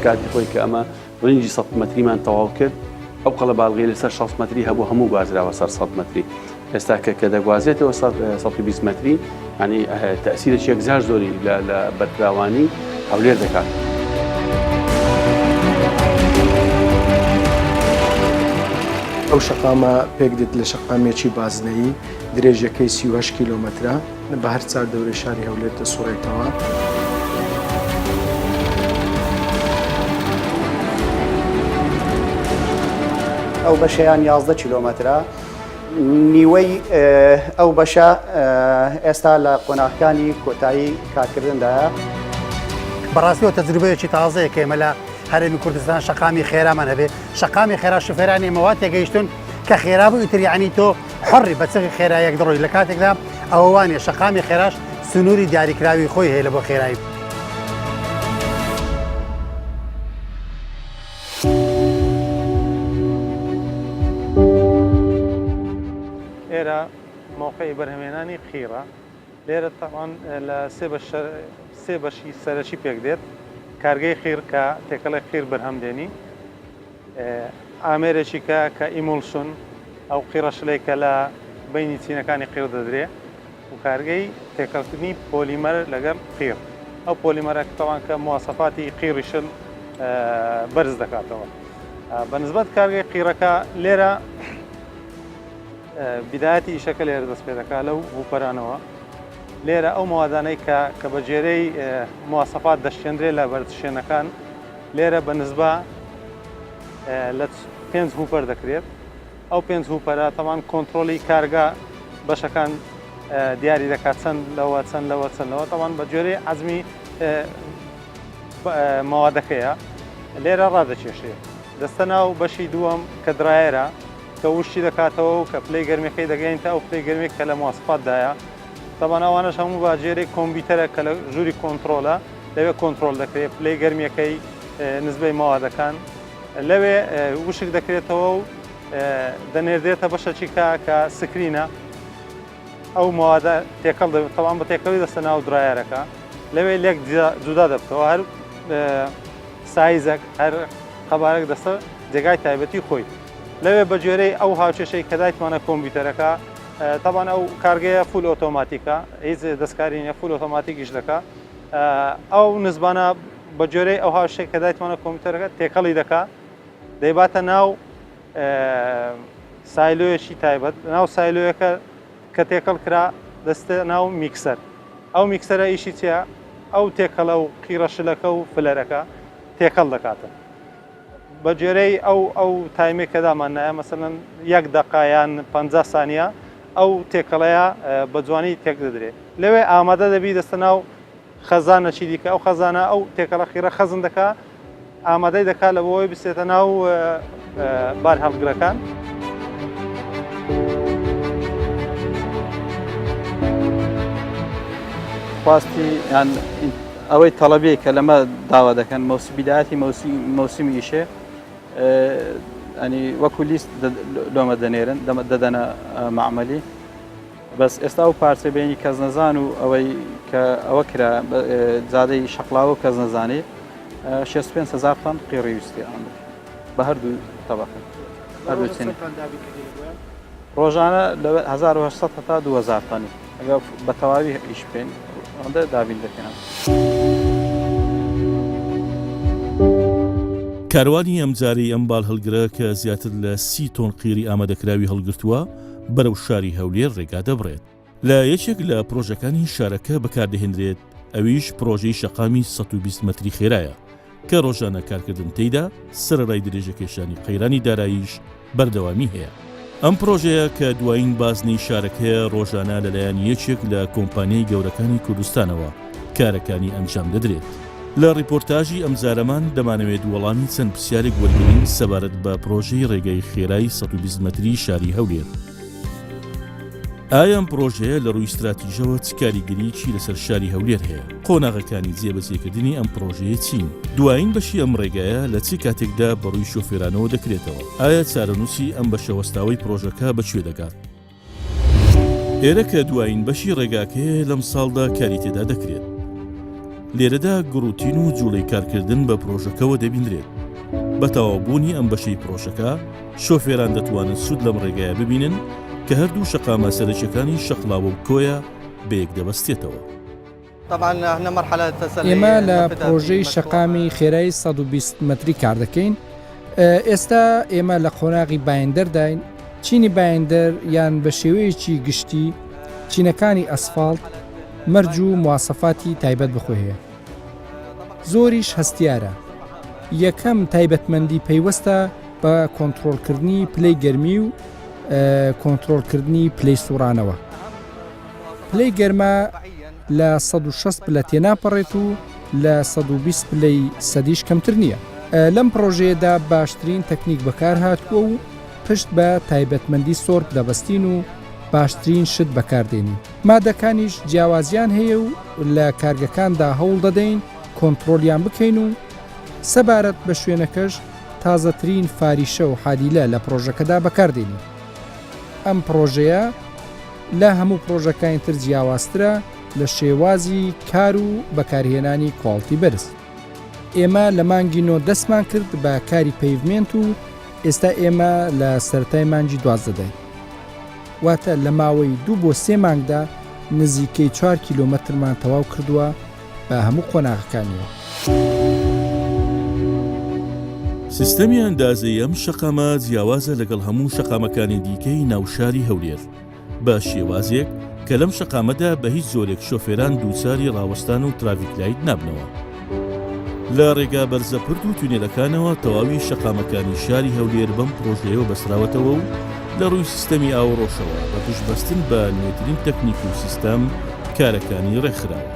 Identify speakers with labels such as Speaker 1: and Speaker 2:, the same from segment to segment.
Speaker 1: کاتی خۆی کە ئەمە ڕنجی 100 مەتریمان تەواو کرد ئەو قەڵە باڵغی لەسەر 6 مەتری هەبوو هەموو گوازراوە سەر 100 مەتری ئێستا کە دەگوازێتەوە 120 مەتری ینی تەسیرێکی یەکجار زۆری لە بەرکراوانی هەولێر دەکات.
Speaker 2: ئەو شەقامە پێک دێت لە شەقامێکی بازنەیی درێژەکەی 38 کیلۆمەترە بە هەر چار دەورەی شاری هەولێر دەسوڕێتەوە.
Speaker 3: ئەو بەشەیان 11 کیلۆمەترە نیوەی ئەو بەشە ئێستا لە قۆناغەکانی کۆتایی کارکردندایە.
Speaker 4: بەڕاستیەوە تەجروبەیەکی تازەیە کە ئێمە لە هەرێمی کوردستان شەقامی خێرامان هەبێ شەقامی خێرا شوفێرانی ئێمەوا تێگەیشتون کە خێرا بوو ئیتر یعنی تۆ حڕی بە چەقی خێرایەک دڕۆی لە کاتێکدا ئەوە وانێ شەقامی خێراش سنووری دیاریکراوی خۆی هەیە لە بۆ خێرایی.
Speaker 5: ئێرە موقعی بەرهەمێنانی خیرە لێرە تاوان لە سێ بەشی سەرەکی پێک دێت کارگەی خیر کە تێکەڵی خیر بەرهەمدێنی ئامێرێکی کە ئیمولسون ئەو قیڕەشلەی کە لە بینی چینەکانی قیر دەدرێ و کارگەی تێکەڵکردنی پۆلیمەر لەگەڵ قیر ئەو پۆلیمەرە تاوان کە مواسەفاتی قیڕی شل بەرز دەکاتەوە. بەنسبەت کارگەی قیرەکە لێرە بدایەتی ئیشەکە لێرە دەست پێ دەکات لەو بووپەرانەوە لێرە ئەو موادانەی کە بە جێرەی مواسەفات دەشێندرێت لە بەرزشێنەکان لێرە بەنسبە لە 5 هوپەر دەکرێت ئەو 5 هوپەرە تەمان کۆنتترۆلی کارگا بەشەکان دیاری دەکات چەند لەوە چەند لەوە چەندەوە تەوان بە جێرەی عەزمی مەوادەکەیە لێرە ڕادەکێشێت دەستە ناو بەشی دووەم کە درایەرە کە وشتی دەکاتەوە و کە پلەی گەرمەکەی دەگەینتە ئەو پلەی گەرمێک کە لە مواسەفاتدایە تەمان ئەوانەش هەموو باجێرەی کۆمپیوتەرە کە لە ژووری کۆنتترۆلە لەوێ کۆنتترۆل دەکرێت پلەی گەرمیەکەی نسبەی ماوادەکان لەوێ وشک دەکرێتەوە و دەنێردێتە بەشەکی کە سکرینە ئەو ماوادە تێکەڵ دەبێت تەوان بە تێکەڵی دەستە ناو درایەرەکە لەوێ لێک جودا دەبێتەوە هەر سایزەک هەر قەبارەك دەستە جێگای تایبەتی خۆی لەوێ بە جێرەی ئەو هاوچێشەی کە دایتمانە کۆمپیوتەرەکە تاوان ئەو کارگەیە فول ئۆتۆماتیکە هیچ دەستکاری نیە فول ئۆتۆماتیکیش دەکات ئەو نزبانە بە جۆرەی ئەو هاوشێک کە دایتمانە کۆمپیوتەرەکە تێکەڵی دەکات دەیباتە ناو سایلۆیەکی تایبەت ناو سایلۆیەکە کە تێکەڵ کرا دەستە ناو میکسەر ئەو میکسەرە ئیشی چیە ئەو تێکەڵە و قیڕەشلەکە و فلەرەکە تێکەڵ دەکاتن بە جێرەی ئەو تایمێک کە دامانایە مەسەلەن 1 دەقایان 50 سانیە ئەو تێکەڵەیە بە جوانی تێک دەدرێت لەوێ ئامادە دەبی دەستە ناو خەزانەکی دیکە ئەو خەزانە ئەو تێکەڵە خیرە خەزم دەکات ئامادەی دەکات لە بۆی بسێتە ناو بار هەڵگرەکان.
Speaker 6: خواستی یان ئەوەی تەڵەبێ کە لەمە داوا دەکەن بدایەتی مەوسیمی ئیشێ ئەنی وەکو لیست لۆمە دەنێرن دەدەنە معمەلی بەس ئێستا و پارچە بینی کەس نەزان و ئەوەی کە ئەوە کرا جادەی شەقلاوە و کەس نەزانێت 65,000 تن قیڕی ویستی ئەم بە هەردوو تەبەقە هەردوو چین ڕۆژانە لە 1800 هەتا 2000 تنی ئەگە بە تەواوی ئیش بکەین ئەوەندە دابین دەکەن.
Speaker 7: کاروانی ئەمجارەی ئەم باڵ هەڵگرە کە زیاتر لە 30 تۆن قیری ئامادەکراوی هەڵگرتووە بەرەو شاری هەولێر ڕێگا دەبڕێت لە یەکێک لە پرۆژەکانی شارەکە بەکاردەهێنرێت ئەویش پرۆژەی شەقامی 120 مەتری خێرایە کە ڕۆژانە کارکردن تێیدا سەرەڕای درێژەکێشانی قەیرانی داراییش بەردەوامی هەیە. ئەم پرۆژەیە کە دوایین بازنەی شارەکەیە ڕۆژانە لەلایەن یەکێک لە کۆمپانیای گەورەکانی کوردستانەوە کارەکانی ئەنجام دەدرێت. لە ڕیپۆرتاژی ئەمجارەمان دەمانەوێت وەڵامی چەند پرسیارێک وەرگرین سەبارەت بە پرۆژەی ڕێگای خێرایی 120 مەتری شاری هەولێر. ئایا ئەم پرۆژەیە لە ڕووی استراتیژەوە چ کاریگەریەکی لەسەر شاری هەولێر هەیە؟ قۆناغەکانی جێبەجێکردنی ئەم پرۆژەیە چین؟ دوایین بەشی ئەم ڕێگایە لە چ کاتێکدا بەڕووی شۆفێرانەوە دەکرێتەوە؟ ئایا چارەنووسی ئەم بەشەوەستاوەی پرۆژەکە بەکوێ دەگات؟ ئێرە کە دوایین بەشی ڕێگاکەیە لەم ساڵدا کاری تێدا دەکرێت. لێرەدا گڕوتین و جوڵەی کارکردن بە پرۆژەکەەوە دەبینرێت. بە تەواوبوونی ئەم بەشەی پرۆژەکە شۆفێران دەتوانن سوود لەم ڕێگایە ببینن کە هەردوو شەقامە سەرەکیەکانی شەقلاوە و کۆیە بەیەک دەبەستێتەوە.
Speaker 8: ئێمە لە پرۆژەی شەقامی خێرایی 120 متری کار دەکەین. ئێستا ئێمە لە قۆناغی بایندەرداین. چینی بایندەر یان بە شێوەیەکی گشتی چینەکانی ئەسفالت مەرج و مواسەفاتی تایبەت بخۆ هەیە. زۆریش هەستیارە. یەکەم تایبەتمەندی پەیوەستە بە کۆنتڕۆڵکردنی پلەی گەرمی و کۆنتڕۆڵکردنی پلەی سوڕانەوە. پلەی گەرمە لە 160 پلە تێناپەڕێت و لە 120 پلەی سەدیش کەمتر نییە. لەم پرۆژەیەدا باشترین تەکنیک بەکار هاتووە و پشت بە تایبەتمەندی سۆرب دەبەستین و باشترین شت بەکاردێنین. مادەکانیش جیاوازیان هەیە و لە کارگەکاندا هەوڵ دەدەین کۆنتڕۆلیان بکەین و سەبارەت بە شوێنەکەش تازەترین فاریشە و حادیلە لە پرۆژەکەدا بەکاردێنین. ئەم پرۆژەیە لە هەموو پرۆژەکانی تر جیاوازترە لە شێوازی کار و بەکارهێنانی کواڵتی بەرز. ئێمە لە مانگی نۆ دەستمان کرد بە کاری پەیڤمێنت و ئێستا ئێمە لە سەرەتای مانگی 12 دەین. واتە لە ماوەی 2 بۆ 3 مانگدا نزیکەی 4 کیلۆمەترمان تەواو کردووە بە هەموو قۆناغەکانیەوە.
Speaker 7: سیستەمی ئەندازەی ئەم شەقامە جیاوازە لەگەڵ هەموو شەقامەکانی دیکەی ناوشاری هەولێر بە شێوازێک کە لەم شەقامەدا بە هیچ زۆرێک شۆفێران دووچاری ڕاوەستان و ترافیکلایت نابنەوە. لە ڕێگا بەرزەپرد و تونێلەکانەوە تەواوی شەقامەکانی شاری هەولێر بەم پرۆژەیەوە بەسراوەتەوە و لە ڕووی سیستەمی ئاوڕۆشەوە بە توشبەستن بە نوێترین تەکنیک و سیستەم کارەکانی ڕێکخراوە.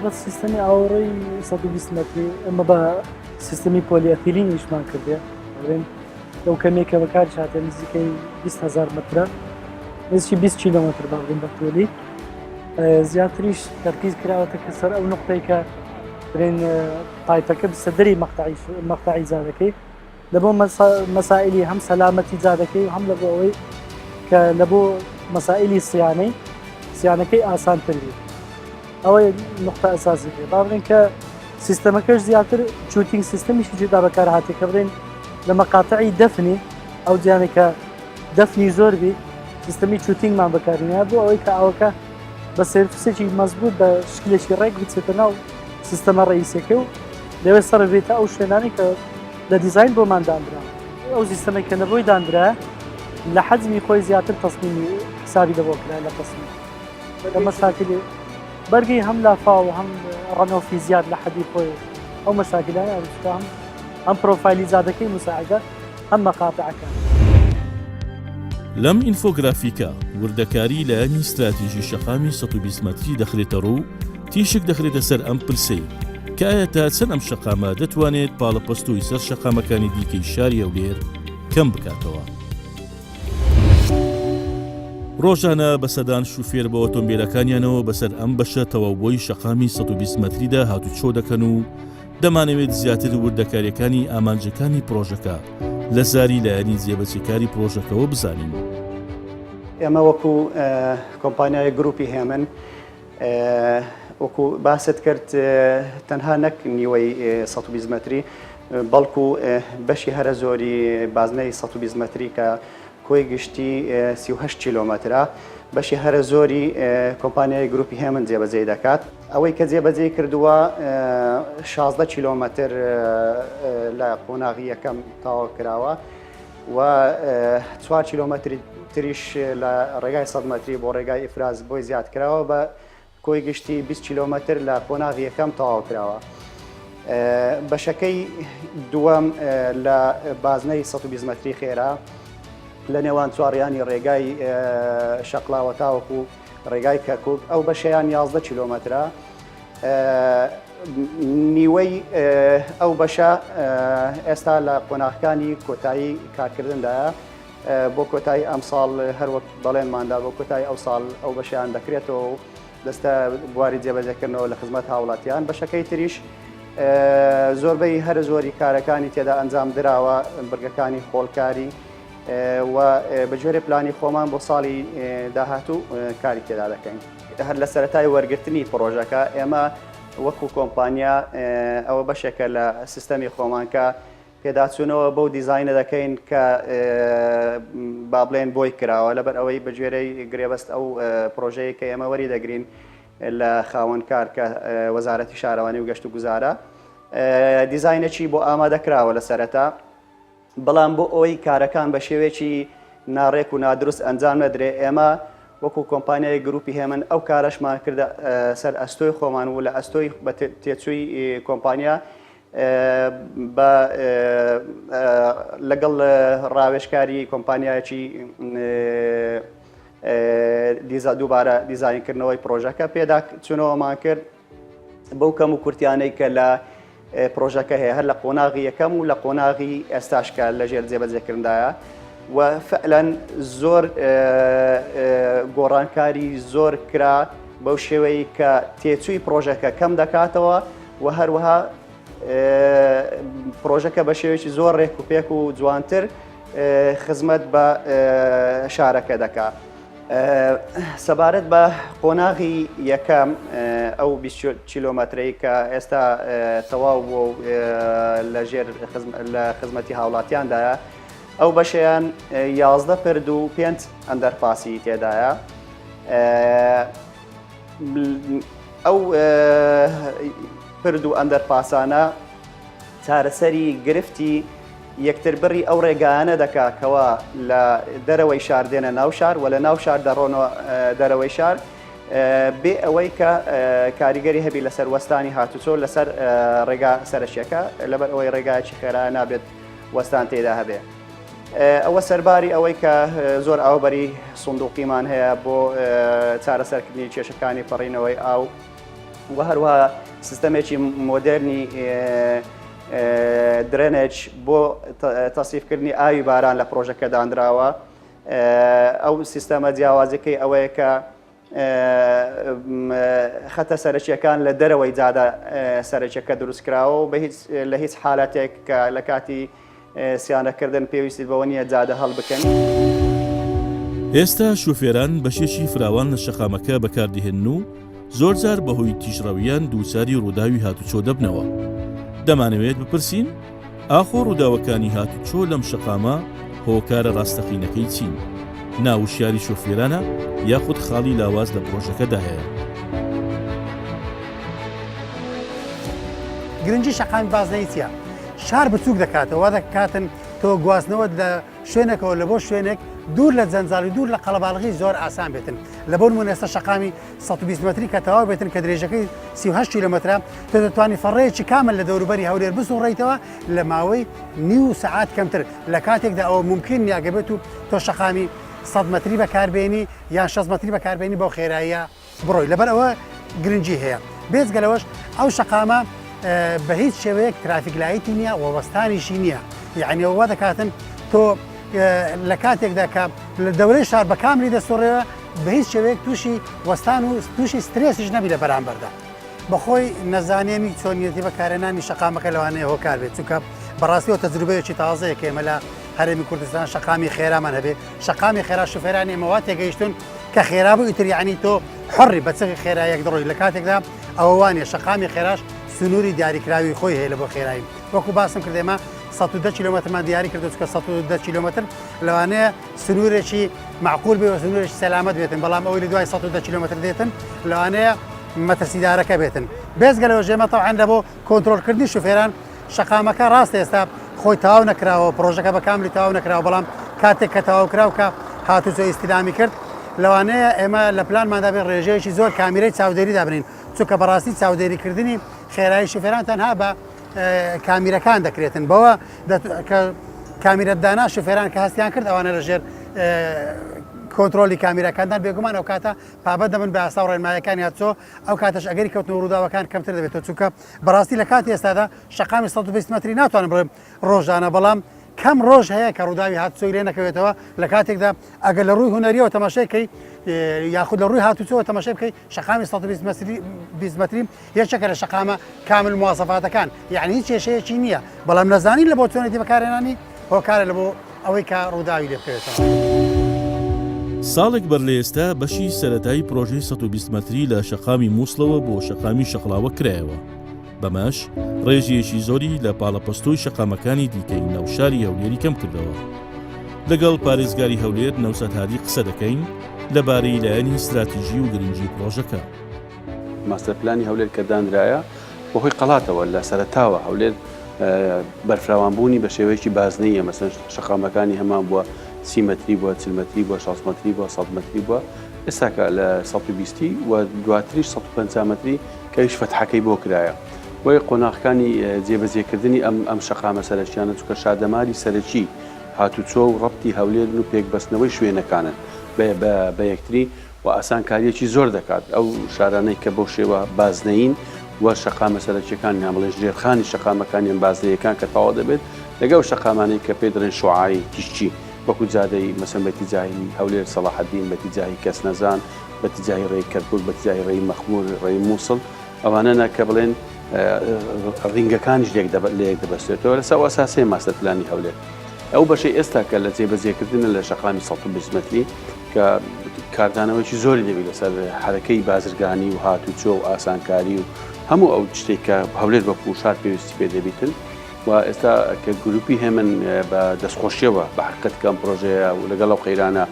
Speaker 9: بە سیستەمی ئاوەڕۆی 120 متری ئەمە بە سیستەمی پۆلیەتیلینیشمان کردێ. لەو کەمێکە بەکاری هاتێ نزیکەی 20,000 مترە، نزیکی 20 کیلۆمتر باڵین بەتۆلی. زیاتریش تەرکیز کراوەتە کە سەر ئەو نقطەی کە برێن تایپەکە سەدەری مەقتەعی زادەکەی لە بۆ مەسائلی هەم سەلامەتی زادەکەی و هەم لە بۆ ئەوەی کە لە بۆ مەسائلی سیانەکەی ئاسانتر بێت. ئەوەی نقطە ئەساسی بێ. با بڵێن کە سیستەمەکەش زیاتر چوتینگ سیستەمیشی جێدا بەکار هاتێ کە بڵێن لە مەقاتعی دەفنی ئەو جیانێکە دەفنی زۆر بی سیستەمی چوتینگمان بەکارهێنا بۆ ئەوەی کە ئەوەکە بە سێرفسێکی مەزبوط بە شکلێکی ڕێک بچێتە ناو سیستەمە ڕئیسەکە و لەوێ سەر بێتە ئەو شوێنانی کە لە دیزاین بۆمان دانرا. ئەو سیستەمێک کە نەبۆی دانرا لە حەجمی خۆی زیاتر تەسمیمی حسابی دەبۆکرا لە تەسمیم لە مەشاکلی بەرگی هەم لافا و هەم ڕەنۆفی زیاد لە حەدی خۆی ئەو مەشاکلانە هەم پرۆفایلی زادەکەی مساعدە هەم مەقاتعەکان.
Speaker 7: لەم ئینفۆگرافیکە وردەکاری لە ئەمی استراتیژی شەقامی 120 متری دەخرێتە ڕوو تیشک دەخرێتە سەر ئەم پرسەی کە ئایا تا چەند ئەم شەقامە دەتوانێت پاڵەپەستوی سەر شەقامەکانی دیکەی شاری هەولێر کەم بکاتەوە. ڕۆژانە بەسەدان شوفێر بە ئۆتۆمبیلەکانیانەوە بەسەر ئەم بەشە تەواوبۆی شەقامی 120 متریدا هاتوچۆ دەکەن و دەمانەوێت زیاتر وردەکاریەکانی ئامانجەکانی پرۆژەکە لە زاری لایەنی جێبەجێکاری پرۆژەکەەوە بزانین.
Speaker 3: ئێمە وەکو کۆمپانیای گروپی هێمن وەکو باست کرد تەنها نەک نیوەی 120 متری بەڵکو بەشی هەرە زۆری بازنەی 120 متری کە کۆی گشتی 38 کیلۆمەترە بەشی هەرە زۆری کۆمپانیای گروپی هێمن جێبەجێ دەکات. ئەوەی کە جێبەجێ کردووە 16 کیلۆمەتر لە قۆناغی یەکەم تاوا کراوە و 4 کیلۆمەتری تریش لە ڕێگای 100 متری بۆ ڕێگای ئیفراز بۆی زیاد کراوە بە کۆی گشتی 20 کیلۆمەتر لە قۆناغی یەکەم تاوا کراوە. بەشەکەی دووەم لە بازنەی 120 متری خێرا لە نێوان چوارڕیانی ڕێگای شەقلاوە تاوەکو ڕێگای کەرکوک ئەو بەشەیان 11 کیلۆمەترە. نیوەی ئەو بەشە ئێستا لە قۆناغەکانی کۆتایی کارکردندایە بۆ کۆتایی ئەم ساڵ هەروەک بەڵێنماندا بۆ کۆتایی ئەو ساڵ ئەو بەشیان دەکرێتەوە و دەستە بواری جێبەجێکردنەوە لە خزمەت هاوڵاتیان. بەشەکەی تریش زۆربەی هەرە زۆری کارەکانی تێدا ئەنجام دراوە برگەکانی خۆڵکاری و بەجێرە پلانی خۆمان بۆ ساڵی داهاتوو کاری تێدا دەکەین. هەر لە سەرەتای وەرگرتنی پرۆژەکە ئێمە وەکو کۆمپانیا ئەوە بەشێکە لە سیستەمی خۆمان کە پێداچوونەوە بەو دیزاینە دەکەین کە با بڵێن بۆی کراوە لەبەر ئەوەی بەگوێرەی گرێبەست ئەو پرۆژەیە کە ئێمە وەری دەگرین لە خاوەنکار کە وەزارەتی شارەوانی و گەشت و گوزارە دیزاینێکی بۆ ئامادەکراوە لە سەرەتا بەڵام بۆ ئەوەی کارەکان بە شێوێکی ناڕێک و نادروست ئەنجام نەدرێ ئێمە وەکو کۆمپانیای گروپی هێمن ئەو کارەشمان کردە سەر ئەستۆی خۆمان و لە ئەستۆی بە تێچووی کۆمپانیا لەگەڵ ڕاوێژکاری کۆمپانیایەکی دووبارە دیزاینکردنەوەی پرۆژەکە پێدا چونەوەمان کرد بەو کەم و کورتیانەی کە لە پرۆژەکە هەیە هەر لە قۆناغی یەکەم و لە قۆناغی ئێستاشکە لەژێر جێبەجێکردندایە و فعلا زۆر گۆڕانکاری زۆر کرا بەو شێوەیە کە تێچووی پرۆژەکە کەم دەکاتەوە و هەروەها پرۆژەکە بە شێوەیەکی زۆر ڕێک و پێک و جوانتر خزمەت بە شارەکە دەکات. سەبارەت بە قۆناغی یەکەم ئەو 20 کیلۆمەترەی کە ئێستا تەواو بۆ لەژێر لە خزمەتی هاوڵاتیاندایە ئەو بەشیان 11 پرد و 5 ئەندەرپاسی تێدایە. ئەو پرد و ئەندەرپاسانە چارەسەری گرفتی یەکتر بڕی ئەو ڕێگایانە دەکاتەوە لە دەرەوەی شار دێنە ناو شار و لە ناو شار دەڕۆنەوە دەرەوەی شار بێ ئەوەی کە کاریگەری هەبی لەسەر وەستانی هاتوچۆ لەسەر ڕێگا سەرشیەکە لەبەر ئەوەی ڕێگایکی خێرا نابێت وەستان تێدا هەبێ. ئەوە سەرباری ئەوەی کە زۆر ئاوبەری سندوقیمان هەیە بۆ چارەسەرکردنی کێشەکانی پەڕینەوەی ئاو و هەروەها سیستەمێکی مۆدرنی درێنێج بۆ تەسیفکردنی ئاوی باران لە پرۆژەکە دانراوە. ئەو سیستەمە جیاوازەکەی ئەوەیە کە خەتە سەرچیەکان لە دەرەوەی جادە سەرچیەکە دروستکراوە و لە هیچ حالەتێک کە لە کاتی سیانەکردن پێویستی بەوە نیە جادە هەڵ بکەن.
Speaker 7: ئێستا شوفێران بەشێکی فراوان لە شەقامەکە بەکاردێهێن و زۆر جار بەهۆی تیژڕەویان دووچاری ڕووداوی هاتوچۆ دەبنەوە. دەمانەوێت بپرسین ئاخۆ ڕووداوەکانی هاتوچۆ لەم شەقامە هۆکارە ڕاستەقینەکەی چین؟ ناوشیاری شۆفێرانە یاخود خاڵی لاواز لە پرۆژەکەدا هەیە؟
Speaker 4: گرنگی شەقامی بازنەی چییە؟ شار بچووک دەکاتەوە دەکاتن تۆ گواستنەوە لە شوێنێکەوە لە بۆ شوێنێک دوور لە جەنجاڵی دوور لە قەڵەباڵغی زۆر ئاسان بێتن. لە بۆ نمونە ئێستا شەقامی 120 متری کە تەواو بێتن کە درێژەکەی 38 کیلۆمەترە تۆ دەتوانانی فەڕەیەکی کامل لە دەوروبەری هەولێر بسوڕیتەوە لە ماوەی نیو سەعات کەمتر لە کاتێکدا ئەوە ممکن نیاگەبێت و تۆ شەقامی 100 متری بەکاربێنی یان 60 متری بەکاربێنی بۆ خێراییە بڕۆی لەبەر ئەوە گرنگی هەیە. بێجگەلەوەش ئەو شەقامە بە هیچ شێوەیەک ترافیکلایەتی نییە وەبەستانیشی نییە. یعنی ئەوە دەکاتن تۆ لە کاتێکدا کە لە دەورەی شار بە کاملی دەسوڕێەوە بە هیچ شێوەیەک تووشی وەستان و تووشی سترێسیش نەبی لە بەرامبەردا. بەخۆی نەزانێنی چۆنیەتی بەکارهێنانی شەقامەکە لەوانەیە هۆکار بێت چونکە بەڕاستیەوە تەجروبەیەکی تازەیە کە ئێمە لە هەرێمی کوردستان شەقامی خێرامان هەبێ. شەقامی خێرا شوفێرانی ئێمەوا تێگەیشتون کە خێرا بوو ئیتر یعنی تۆ حڕی بە چەقی خێرایەک دڕۆی لە کاتێکدا ئەوە وانێ شەقامی خێراش سنووری دیاریکراوی خۆی هەیە لە بۆ خێرایی. وەکو باسم کردێمە 110 کیلۆمەترمان دیاری کردو چکە 110 کیلۆمەتر لەوانەیە سنوورێکی معقول بێ و سنوورێکی سەلامەت بێتن بەڵام ئەوەی لە دوای 110 کیلۆمەتر دێتن لەوانەیە مەترسیدارەکە بێتن. بێزگەلەوە ژێمە تەواو لە بۆ کۆنتڕۆلکردنی شوفێران شەقامەکە ڕاستە ئێستا خۆی تەواو نەکراوە پرۆژەکە بە کاملی تەواو نەکراوە بەڵام کاتێک کە تەواو کراو کە هاتوچۆ ئیستیلامی کرد لەوانەیە ئێمە لە پلانماندا بێ ڕێژەیەکی زۆر کامیرەی چاودێری دابنین چونکە بەڕاستی چاودێریکردنی خێرایی شوفێران تەنها بە کامیرەکان دەکرێتن بەوە کە کامیرەتدانا شوفێران کە هەستیان کرد ئەوانە لەژێر کۆنتڕۆلی کامیرەکاندان بێگومان ئەو کاتە پابەت دەبن بە ئاسا و ڕێنمایەکانی هاتچۆ ئەو کاتەش ئەگەری کەوتنەوە ڕووداوەکان کەمتر دەبێتەوە چونکە بەڕاستی لە کاتی ئێستادا شەقامی 120 متری ناتوانم بڵێم ڕۆژانە بەڵام کەم ڕۆژ هەیە کە ڕووداوی هاتوچۆی لێ نەکەوێتەوە لە کاتێکدا ئەگەر لە ڕووی هوەریەوە تەماشاکەی یاخود لە ڕووی هاتوچۆوە تەماشا بکەی شەقامی 120 متری یەکێکە لە شەقامە کامل مواسەفاتەکان یعنی هیچ کێشەیەکی نییە بەڵام نەزانین لە بۆ چۆنێتی بەکارهێنانی هۆکارە لە بۆ ئەوەی کە ڕووداوی لێ بکەوێتەوە.
Speaker 7: ساڵێک بەر لە ئێستا بەشی سەرەتایی پرۆژەی 120 مەتری لە شەقامی مووسڵەوە بۆ شەقامی شەقڵاوە کرایەوە. بەمەش ڕێژیەکی زۆری لە پاڵەپەستۆی شەقامەکانی دیکەی ناوشاری هەولێری کەم کردەوە. لەگەڵ پارێزگاری هەولێر نەوسەد هادی قسە دەکەین لەبارەی لایەنی استراتیژی و گرنگی پرۆژەکە.
Speaker 1: ماستەرپلانی هەولێر کە دانرایە بەهۆی قەڵاتەوە لە سەرەتاوە هەولێر بەرفراوانبوونی بە شێوەیەکی بازنەیە، مەسەن شەقامەکانی هەمان بووە 30 مەتری بووە 40 مەتری بووە 60 مەتری بووە 100 مەتری بووە، ئێستاکە لە 120 و دواتریش 150 مەتری کەویش فەتحەکەی بۆ کرایە. بۆی قۆناغەکانی جێبەجێکردنی ئەم شەقامە سەرەکیانە چونکە شادەماری سەرەکی هاتوچۆ و ڕەبتی هەولێر و پێکبەستنەوەی شوێنەکانن بە یەکتری و ئاسانکاریەکی زۆر دەکات. ئەو شارانەی کە بۆ شێوە بازنەین و شەقامە سەرەکیەکان نامڵێ ژێرخانی شەقامەکانیان بازنەیەکان کە تەواو دەبێت لەگەڵ شەقامانەی کە پێ دەڵێن شوعایی تیشتی وەکو جادەی مەسەن بەتیجاهی هەولێر سەلاحەدین، بەتیجاهی کەسنەزان، بەتیجاهی ڕێی کەرکوک، بەتیجاهی ڕێی مەخمور، ڕێی مووسڵ، ئەوانە کە بڵێن ڕینگەکانیش لێک دەبەستێتەوە لەسەر ئەساسەی ماستەرپلانی هەولێر. ئەو بەشەی ئێستا کە لە جێبەجێکردنە لە شەقامی 120 مەتری کە کاردانەوەیکی زۆری دەبێت لەسەر حرەکەی بازرگانی و هاتوچۆ و ئاسانکاری و هەموو ئەو شتێک کە هەولێر بە پوشار پێویستی پێ دەبێتن و ئێستا کە گروپی هێمن بە دەستخۆشیەوە بە حقیقەت کەم پرۆژەیە و لەگەڵ ئەو قەیرانە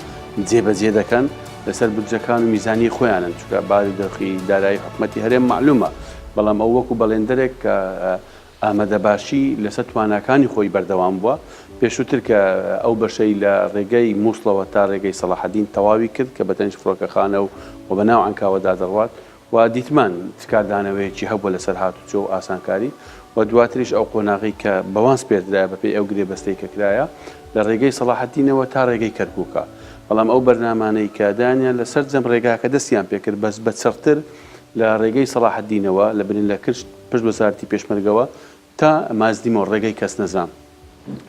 Speaker 1: جێبەجێ دەکەن لەسەر بودجەکان و میزانی خۆیانن، چونکە باری دەرخی دارایی حکومەتی هەرێم معلومە، بەڵام ئەو وەکو بەڵێندەرێک کە ئامادەباشی لەسەر تواناکانی خۆی بەردەوام بووە پێشووتر کە ئەو بەشەی لە ڕێگەی مووسڵەوە تا ڕێگەی سەلاحەدین تەواوی کرد کە بەتەنج فڕۆکەخانە و بەناو ئەنکاوەدا دەڕوات و دیتمان کاردانەوەیەکی هەبووە لەسەر هاتوچۆ و ئاسانکاری و دواتریش ئەو قۆناغی کە بەوانس پێدرایە بەپێی ئەو گرێبەستەی کە کرایە لە ڕێگەی سەلاحەدینەوە تا ڕێگەی کەرکووکە، بەڵام ئەو بەرنامانەی کە دانیان لەسەر جەم ڕێگاکە دەستیان پێکرد بەس بەچەرتر لە ڕێگەی سەلاحەدینەوە لە بنین لە کرد پشت وەزارەتی پێشمەرگەوە تا مازدیمەوە ڕێگەی کەسنەزان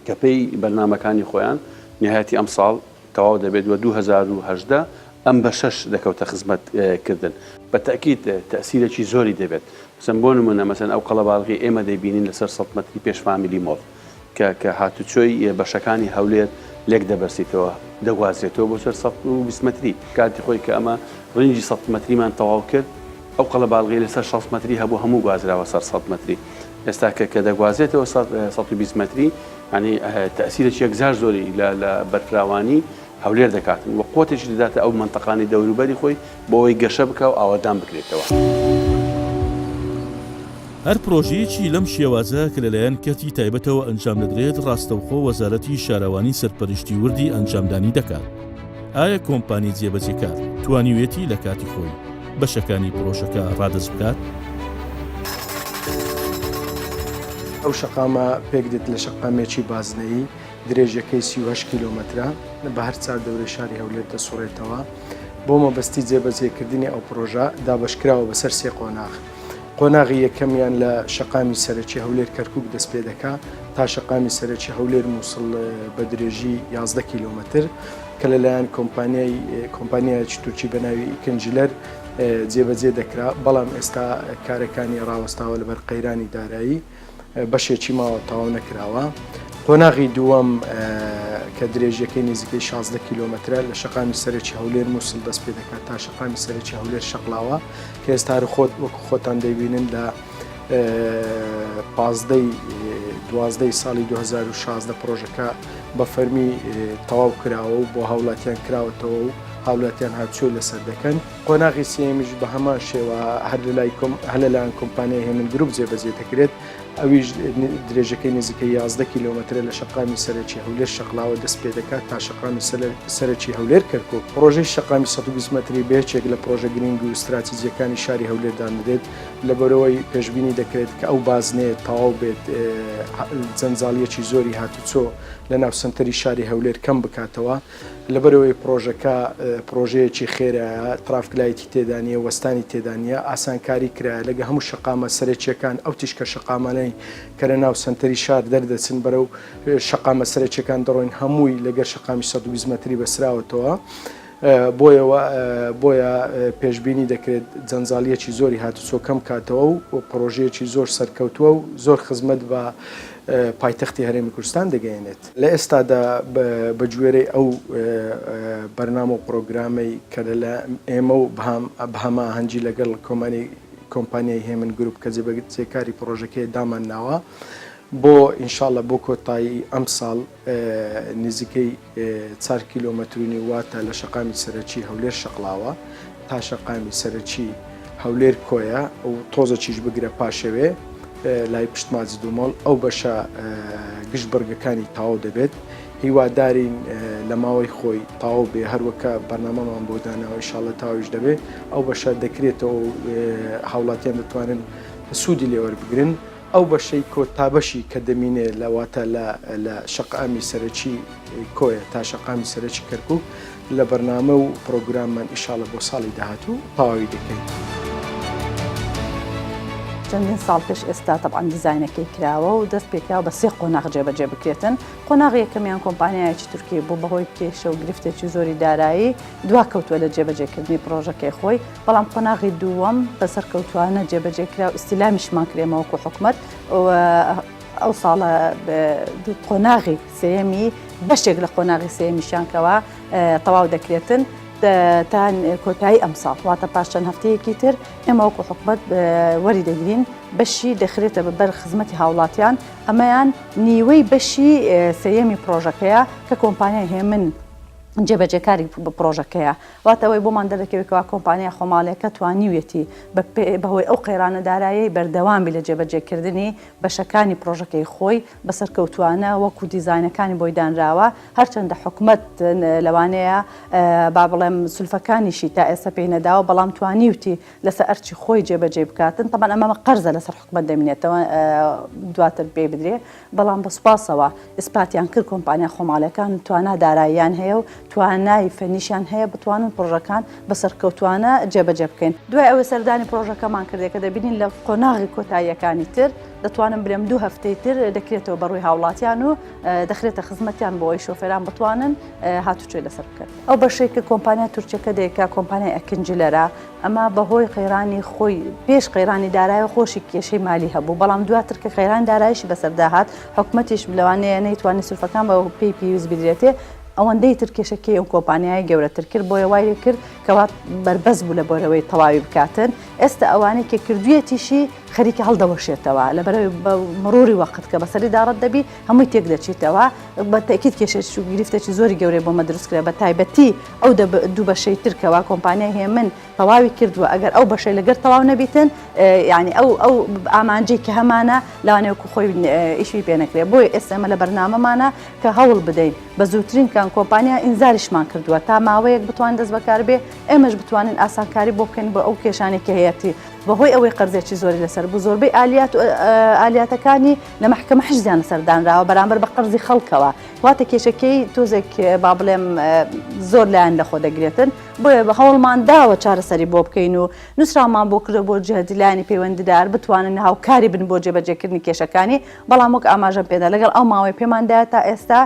Speaker 1: کە پێی بەرنامەکانی خۆیان نهایەتی ئەم ساڵ تەواو دەبێت و 2018 ئەم بە 6 دەکەوتە خزمەتکردن. بە تەکید تەسیرێکی زۆری دەبێت. مەسەن بۆ نمونە مەسەن ئەو قەڵەباڵغی ئێمە دەیبینین لەسەر 100 مەتری پێشفامیلی مۆڵ کە هاتوچۆی بەشەکانی هەولێر لێک دەبەرسیتەوە دەگوازرێتەوە بۆ سەر 120 مەتری کاتی خۆی کە ئەمە ڕەنجی 100 مەتریمان تەواو کرد ئەو قەڵەباڵغی لەسەر 60 مەتری هەبوو هەموو گوازراوە سەر 100 مەتری. ئێستا کە دەگوازێتەوە 120 مەتری ینی تەسیرێکی یەکجار زۆری لە بەرفراوانی هەولێر دەکاتن و قوتێکی دەداتە ئەو منتەقانی دەوروبەری خۆی بۆ ئەوەی گەشە بکە و ئاوادان بکرێتەوە.
Speaker 7: هەر پرۆژەیەکی لەم شێوازە کە لەلایەن کەتی تایبەتەوە ئەنجام دەدرێت ڕاستەوخۆ وەزارەتی شارەوانی سەرپەرشتی وردی ئەنجامدانی دەکات. ئایا کۆمپانی جێبەجێکار توانیوێتی لە کاتی خۆی بەشەکانی پرۆژەکە ڕادەز بکات؟
Speaker 2: ئەو شەقامە پێک دێت لە شەقامێکی بازنەیی درێژەکەی 38 کیلۆمەترە بە هەر چار دەورەی شاری هەولێر دەسوڕێتەوە. بۆ مەبەستی جێبەجێکردنی ئەو پرۆژە دابەشکراوە بەسەر سێ قۆناغ. قۆناغی یەکەمیان لە شەقامی سەرەکی هەولێر کەرکوک دەست پێ دەکات تا شەقامی سەرەکی هەولێر مووسڵ بە درێژی 11 کیلۆمەتر کە لەلایەن کۆمپانیایەکی تورکی بە ناوی ئیکنجلەر جێبەجێ دەکرا، بەڵام ئێستا کارەکانی ڕاوەستاوە لەبەر قەیرانی دارایی بەشێکی ماوە تەواو نەکراوە. قۆناغی دووەم کە درێژەکەی نزیکەی 16 کیلۆمەترە لە شەقامی سەرەکی هەولێر مووسڵ دەست پێ دەکات تا شەقامی سەرەکی هەولێر شەقڵاوە کە ئێستا وەکو خۆتان دەبینن لە 12 ساڵی 2016 پرۆژەکە بە فەرمی تەواو کراوە و بۆ هاوڵاتیان کراوەتەوە و هاوڵاتیان هاتچۆ لەسەر دەکەن. قۆناغی سێمیش بە هەمان شێوە هەر لەلایەن کۆمپانیای هێمن گروپ جێبەجێ دەکرێت، ئەویش درێژەکەی نزیکەی 11 کیلۆمەترە لە شەقامی سەرەکی هەولێر شەقڵاوە دەست پێ دەکات تا شەقامی سەرەکی هەولێر کەرکوک. پرۆژەی شەقامی 120 مەتری بەیەکێک لە پرۆژە گرنگ و استراتیجیەکانی شاری هەولێردان بدێت لەبەرەوەی پێشبینی دەکرێت کە ئەو بازنەیە تەواو بێت جەنجاڵیەکی زۆری هاتوچۆ لە ناو سنتەری شاری هەولێر کەم بکاتەوە. لەبەرەوەی پرۆژەکە پرۆژەیەکی خێرایە، ترافکلایەتی تێدانیە، وەستانی تێدانیە، ئاسانکاری کرایە لەگە هەموو شەقامە سەرەکیەکان ئەو تیشکە شەقامانەی کە لە ناو سنتەری شار دەردەچن بەرەو شەقامە سەرەکیەکان دەڕۆین هەمووی لەگەر شەقامی 120 مەتری بەسراوەتەوە. بۆیە پێشبینی دەکرێت جەنجاڵیەکی زۆری هاتوچۆ کەم کاتەوە و پرۆژەیەکی زۆر سەرکەوتووە و زۆر خزمەت بە پایتەختی هەرێمی کوردستان دەگەیەنێت لە ئێستادا بە گوێرەی ئەو بەرنامە و پرۆگرامەی کە لە ئێمە و بەهەما هەنجی لەگەڵ کۆمپانیای هێمن گروپ کە جێبەجێکاری پرۆژەکەی دامان ناوە بۆ ئینشاڵە بۆ کۆتایی ئەم ساڵ نزیکەی 4 کیلۆمەترونی واتە لە شەقامی سەرەکی هەولێر شەقڵاوە تا شەقامی سەرەکی هەولێر کۆیە و تۆزە چیش بگرە پاشەوێ لای پشتمازی دوومەڵ ئەو بەشە گشت بەرگەکانی تاو دەبێت هیوادارین لە ماوەی خۆی تاو بێ هەروەکە بەرنامەمان بۆ داناوە ئینشاڵە تاویش دەبێت ئەو بەشە دەکرێتەوە هاوڵاتیان دەتوانن سوودی لێوەربگرن ئەو بەشەی کۆتابەشی کە دەمینێ لەواتە لە شەقامی سەرەکی کۆیە تا شەقامی سەرەکی کەرکووک لە بەرنامە و پرۆگراممان ئینشاڵە بۆ ساڵی داهاتوو تەواوی دەکەین.
Speaker 10: چەندین ساڵ پێش ئێستا تەبعاً دیزاینەکەی کراوە و دەست پێکراوە بە 3 قۆناغ جێبەجێ بکرێتن. قۆناغی یەکەمیان کۆمپانیایەکی تورکی بوو بەهۆی کێشە و گرفتێکی زۆری دارایی دوا کەوتووە لە جێبەجێکردنی پرۆژەکەی خۆی، بەڵام قۆناغی دووەم بەسەر کەوتوانە جێبەجێ کرا و ئیستیلامیشمان کرێمەوەکو حکومەت ئەو ساڵە قۆناغی سێمی بەشێک لە قۆناغی سێمیشانکەوە تەواو دەکرێتن تا کۆتایی ئەم ساڵ واتە پاش چەند هەفتەیەکی تر ئێمە وەکو حکومەت وەری دەگرین بەشی دەخرێتە بەر خزمەتی هاوڵاتیان ئەمەیان نیوەی بەشی سێیەمی پرۆژەکەیە کە کۆمپانیای هێمن جێبەجێکاری پرۆژەکەیە واتەوەی بۆمان دەرەکەوێتەوە کۆمپانیا خۆماڵەکە توانیوێتی بەهۆی ئەو قەیرانە دارایی بەردەوامی لە جێبەجێکردنی بەشەکانی پرۆژەکەی خۆی بەسەرکەوتوانە وەکو دیزاینەکانی بۆی دانراوە هەرچەندە حکومەت لەوانەیە با بڵێم سولفەکانیشی تا ئێستا پێی نەداوە بەڵام توانیوتی لەسەر ئەرچی خۆی جێبەجێ بکاتن تەمان ئەمە قەرزە لەسەر حکومەت دەمێنێتەوە دواتر پێ بدرێ بەڵام بەسوپاسەوە ئیسپاتیان کرد کۆمپانیا خۆماڵەکان توانا داراییان هەیە و توانای فەنیشیان هەیە بتوانن پرۆژەکان بەسەرکەوتوانە جێبەجێ بکەین. دوای ئەوە سەردانی پرۆژەکەمان کردێ کە دەبینین لە قۆناغی کۆتاییەکانی تر دەتوانن برێم 2 هەفتەی تر دەکرێتەوە بەڕووی هاوڵاتیان و دەخرێتە خزمەتیان بۆ ئەوی شۆفێران بتوانن هاتوچۆی لەسەر بکەن. ئەو بەشەی کە کۆمپانیا تورکیەکە دەیەکا کۆمپانیای ئەکنجلەرە ئەمە بەهۆی قەیرانی خۆی پێش قەیرانی دارایی خۆشی کێشەی مالی هەبوو بەڵام دواتر کە قەیرانی دارایشی بەسەرداهات حکومەتیش لەوانەیە نەیتوانی سولفەکان بە پێی پیویست بدرێتێ ئەوەندەی تر کێشەکەی ئەو کۆمپانیای گەورەتر کرد بۆیە وای کرد کەوا بەربەز بوو لە بۆرەوەی تەواوی بکاتن ئێستا ئەوانەی کە کردوویەتیشی خەریکی هەڵدەوەشێتەوە لەبەرەوەی مەڕوری وەقت کە بەسەری داڕەت دەبی هەمووی تێک دەچیتەوە بە تاکید کێشێکی و گرفتێکی زۆری گەورەی بۆمە دروستکرێ بە تایبەتی ئەو دوو بەشەی ترکەوە کۆمپانیای هێمن تەواوی کردووە ئەگەر ئەو بەشەی لەگەر تەواو نەبیتن یعنی ئەو ئامانجەی کە هەمانە لەوانەیەکو خۆی ئیشی پێ نەکرێ بۆی ئێستا ئێمە لە بەرنامەمانە کە هەوڵ بدەین بە زووترین کان کۆمپانیا ئینزاریشمان کردووە تا ماوەیەک بتوان دەست بەکار بێ ئێمەش بتوانین ئاسانکاری بۆ بکەین بە ئەو کێشانی کە هەیەی بەهۆی ئەوەی قەرزێکی زۆری لەسەر بوو زۆربەی ئالیاتەکانی لە محکەمە حجزیان سەردانراوە بەرامبەر بە قەرزی خەڵکەوە واتە کێشەکەی تۆزێک با بڵێم زۆر لایەن لەخۆ دەگرێتن بۆیە بە هەوڵمان داوە چارەسەری بۆ بکەین و نووسرامان بۆ کردە بۆ جهدیلانی پەیوەندیدار بتوانن هاوکاری بن بۆ جێبەجێکردنی کێشەکانی بەڵام وەک ئاماژەم پێدا لەگەڵ ئەو ماوەی پێماندایە تا ئێستا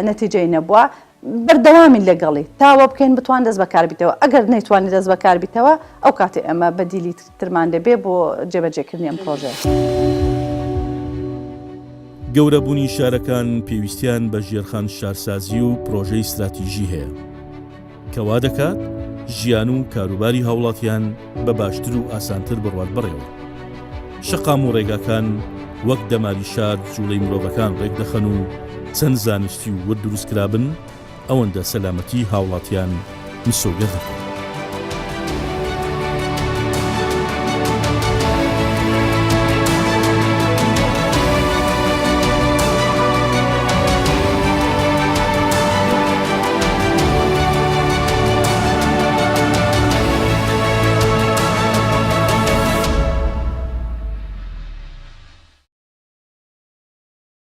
Speaker 10: نەتیجەی نەبووە بەردەوامی لەگەڵی تاوە بکەین بتوان دەست بەکاربیتەوە ئەگەر نەیتوانی دەست بەکاربیتەوە ئەو کاتێ ئەمە بەدیلی ترمان دەبێ بۆ جێبەجێکردنی ئەم پرۆژە.
Speaker 7: گەورەبوونی شارەکان پێویستیان بە ژێرخان شارسازی و پرۆژەی استراتیژی هەیە کەوا دەکات ژیان و کاروباری هاوڵاتیان بە باشتر و ئاسانتر بڕوات بڕێەوە. شەقام و ڕێگاکان وەک دەماری شار جوڵەی مرۆڤەکان ڕێک دەخەن و چەند زانستی و وەردروستکرابن ئەوەندە سەلامەتی هاوڵاتیان مسۆگە دەکەن.